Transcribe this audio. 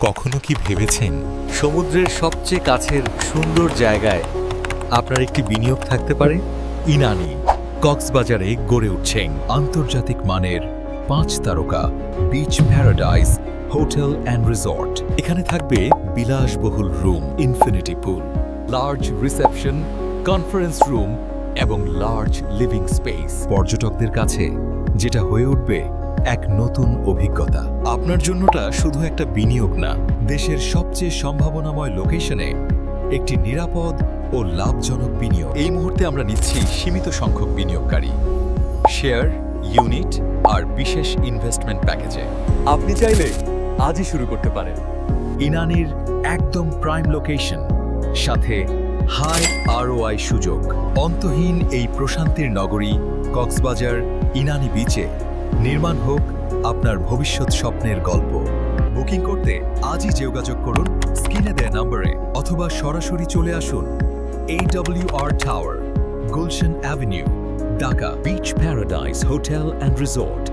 কখনো কি ভেবেছেন সমুদ্রের সবচেয়ে কাছের সুন্দর জায়গায় আপনার একটি বিনিয়োগ থাকতে পারে? ইনানি কক্সবাজারে গড়ে উঠছেন আন্তর্জাতিক মানের 5 তারকা beach paradise hotel and resort. এখানে থাকবে বিলাসবহুল room, infinity pool, large reception, conference room এবং লার্জ লিভিং স্পেস। পর্যটকদের কাছে যেটা হয়ে উঠবে এক নতুন অভিজ্ঞতা। আপনার জন্যটা শুধু একটা বিনিয়োগ না, দেশের সবচেয়ে সম্ভাবনাময় লোকেশনে একটি নিরাপদ ও লাভজনক বিনিয়োগ। এই মুহূর্তে আমরা নিচ্ছি সীমিত সংখ্যক বিনিয়োগকারী, শেয়ার, ইউনিট আর বিশেষ ইনভেস্টমেন্ট প্যাকেজে। আপনি চাইলে আজই শুরু করতে পারেন। ইনানির একদম প্রাইম লোকেশন, সাথে হাই আরওআই সুযোগ। অন্তহীন এই প্রশান্তির নগরী কক্সবাজার ইনানি বিচে নির্মাণ হোক আপনার ভবিষ্যৎ স্বপ্নের গল্প। বুকিং করতে আজই যোগাযোগ করুন স্ক্রিনে দেয়া নম্বরে, অথবা সরাসরি চলে আসুন AWR tower, Gulshan avenue, Dhaka. Beach paradise hotel and resort.